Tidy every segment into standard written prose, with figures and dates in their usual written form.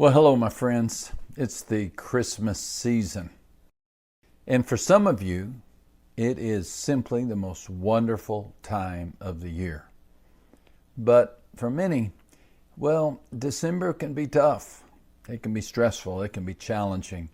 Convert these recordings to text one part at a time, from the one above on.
Well, hello, my friends. It's the Christmas season. And for some of you, it is simply the most wonderful time of the year. But for many, well, December can be tough. It can be stressful. It can be challenging.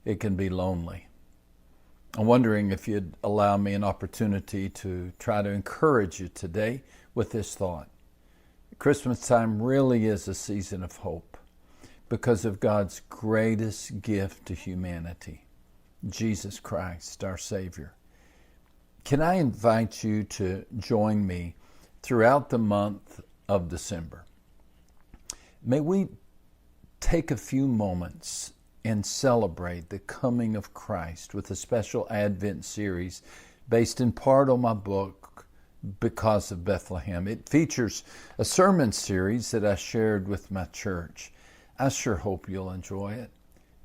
It can be lonely. I'm wondering if you'd allow me an opportunity to try to encourage you today with this thought. Christmas time really is a season of hope, because of God's greatest gift to humanity, Jesus Christ, our Savior. Can I invite you to join me throughout the month of December? May we take a few moments and celebrate the coming of Christ with a special Advent series based in part on my book, Because of Bethlehem. It features a sermon series that I shared with my church. I sure hope you'll enjoy it.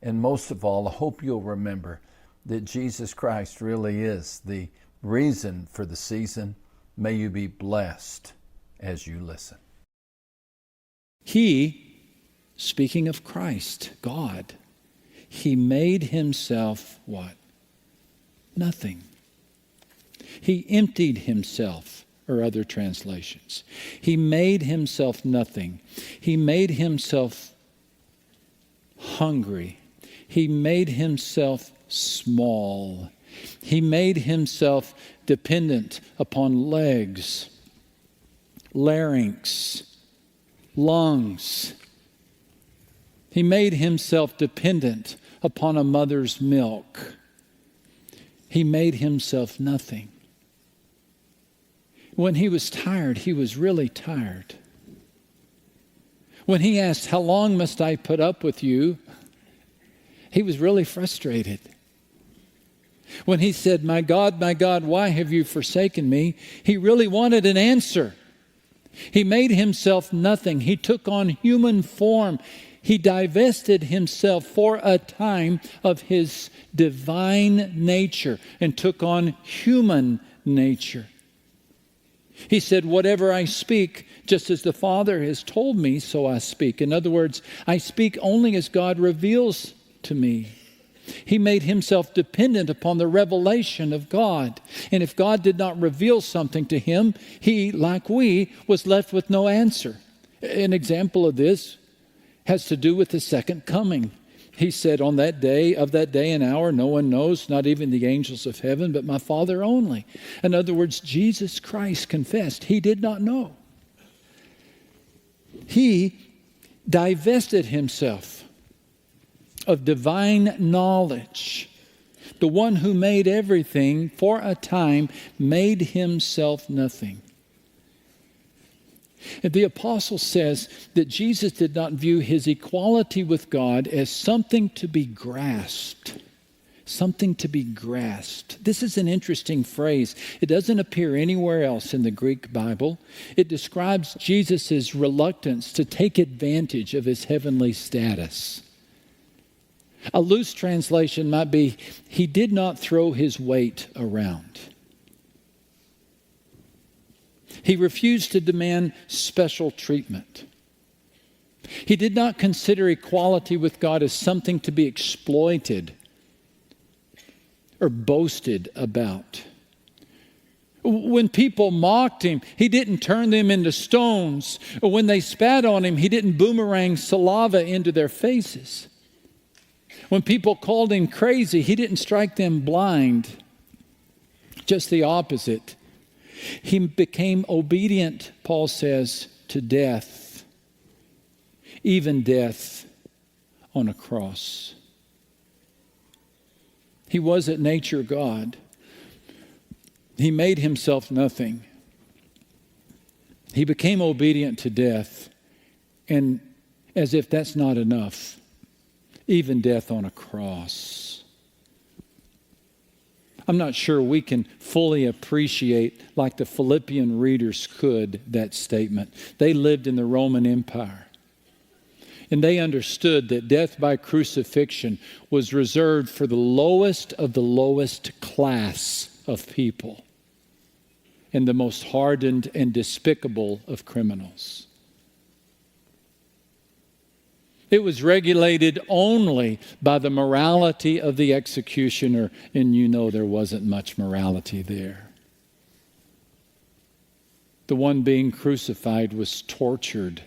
And most of all, I hope you'll remember that Jesus Christ really is the reason for the season. May you be blessed as you listen. He, speaking of Christ, God, He made Himself what? Nothing. He emptied Himself, or other translations. He made Himself nothing. He made Himself hungry. He made Himself small. He made Himself dependent upon legs, larynx, lungs. He made Himself dependent upon a mother's milk. He made Himself nothing. When He was tired, He was really tired. When He asked, "How long must I put up with you?" He was really frustrated. When He said, my God, why have you forsaken me?" He really wanted an answer. He made Himself nothing. He took on human form. He divested Himself for a time of His divine nature and took on human nature. He said, "Whatever I speak, just as the Father has told me, so I speak." In other words, I speak only as God reveals to me. He made Himself dependent upon the revelation of God. And if God did not reveal something to Him, He, like we, was left with no answer. An example of this has to do with the second coming. He said, "On that day, of that day and hour, no one knows, not even the angels of heaven, but my Father only." In other words, Jesus Christ confessed He did not know. He divested Himself of divine knowledge. The one who made everything for a time made Himself nothing. And the apostle says that Jesus did not view His equality with God as something to be grasped. Something to be grasped. This is an interesting phrase. It doesn't appear anywhere else in the Greek Bible. It describes Jesus' reluctance to take advantage of His heavenly status. A loose translation might be, He did not throw His weight around. He refused to demand special treatment. He did not consider equality with God as something to be exploited or boasted about. When people mocked Him, He didn't turn them into stones. Or when they spat on Him, He didn't boomerang saliva into their faces. When people called Him crazy, He didn't strike them blind. Just the opposite. He became obedient, Paul says, to death, even death on a cross. He was at nature God. He made Himself nothing. He became obedient to death, and as if that's not enough, even death on a cross. I'm not sure we can fully appreciate, like the Philippian readers could, that statement. They lived in the Roman Empire. And they understood that death by crucifixion was reserved for the lowest of the lowest class of people and the most hardened and despicable of criminals. It was regulated only by the morality of the executioner, and you know there wasn't much morality there. The one being crucified was tortured.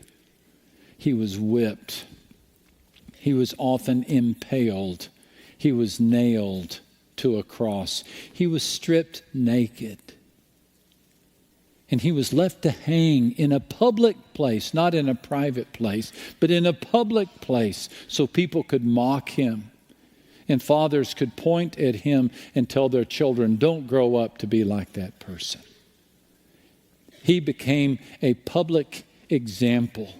He was whipped. He was often impaled. He was nailed to a cross. He was stripped naked. And he was left to hang in a public place, not in a private place, but in a public place so people could mock him. And fathers could point at him and tell their children, don't grow up to be like that person. He became a public example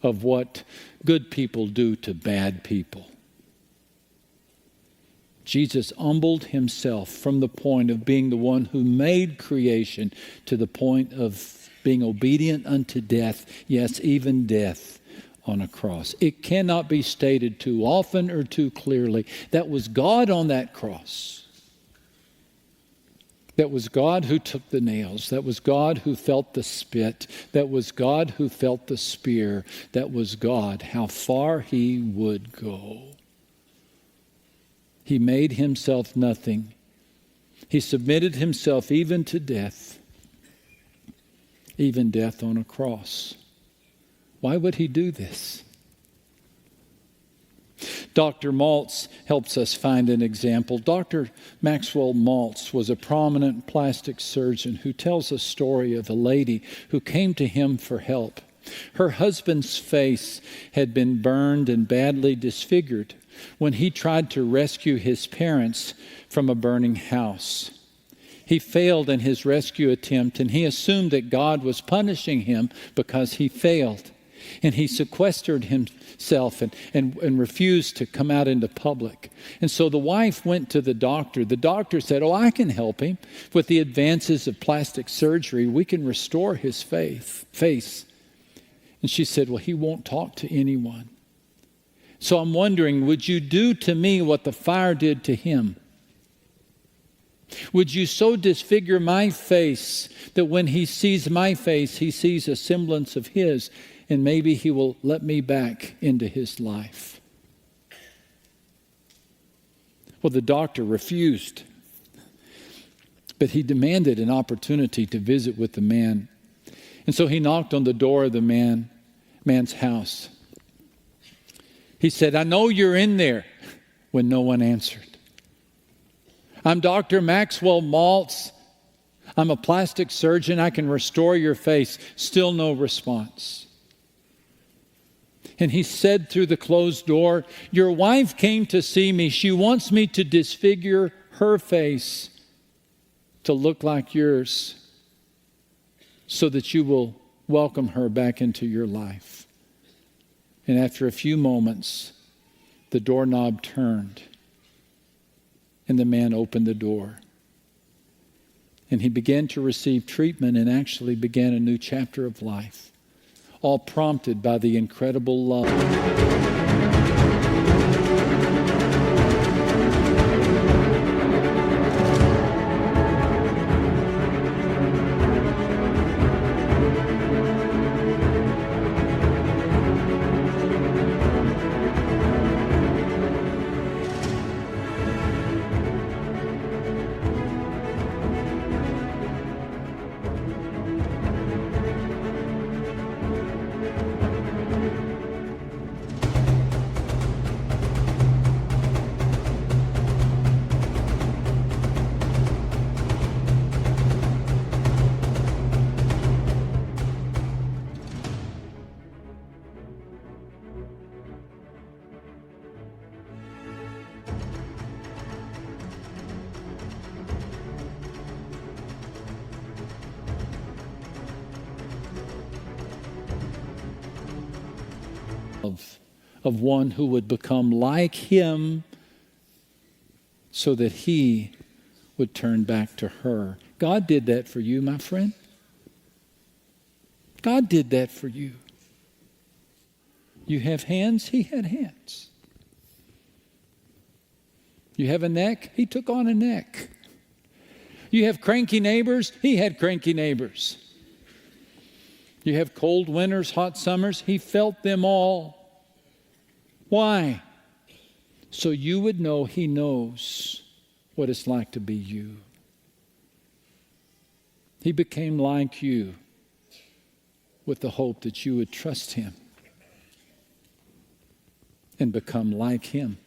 of what good people do to bad people. Jesus humbled himself from the point of being the one who made creation to the point of being obedient unto death, yes, even death on a cross. It cannot be stated too often or too clearly. That was God on that cross. That was God who took the nails. That was God who felt the spit. That was God who felt the spear. That was God, how far he would go. He made himself nothing. He submitted himself even to death, even death on a cross. Why would he do this? Dr. Maltz helps us find an example. Dr. Maxwell Maltz was a prominent plastic surgeon who tells a story of a lady who came to him for help. Her husband's face had been burned and badly disfigured when he tried to rescue his parents from a burning house. He failed in his rescue attempt, and he assumed that God was punishing him because he failed. And he sequestered himself and refused to come out into public. And so the wife went to the doctor. The doctor said, "Oh, I can help him. With the advances of plastic surgery, we can restore his face." And she said, "Well, he won't talk to anyone. So I'm wondering, would you do to me what the fire did to him? Would you so disfigure my face that when he sees my face, he sees a semblance of his, and maybe he will let me back into his life?" Well, the doctor refused, but he demanded an opportunity to visit with the man. And so he knocked on the door of the man's house. He said, "I know you're in there," when no one answered. "I'm Dr. Maxwell Maltz. I'm a plastic surgeon. I can restore your face." Still no response. And he said through the closed door, "Your wife came to see me. She wants me to disfigure her face to look like yours so that you will welcome her back into your life." And after a few moments, the doorknob turned, and the man opened the door. And he began to receive treatment and actually began a new chapter of life, all prompted by the incredible love. Of one who would become like him so that he would turn back to her. God did that for you, my friend. God did that for you. You have hands, he had hands. You have a neck, he took on a neck. You have cranky neighbors, he had cranky neighbors. You have cold winters, hot summers, he felt them all. Why? So you would know He knows what it's like to be you. He became like you with the hope that you would trust Him and become like Him.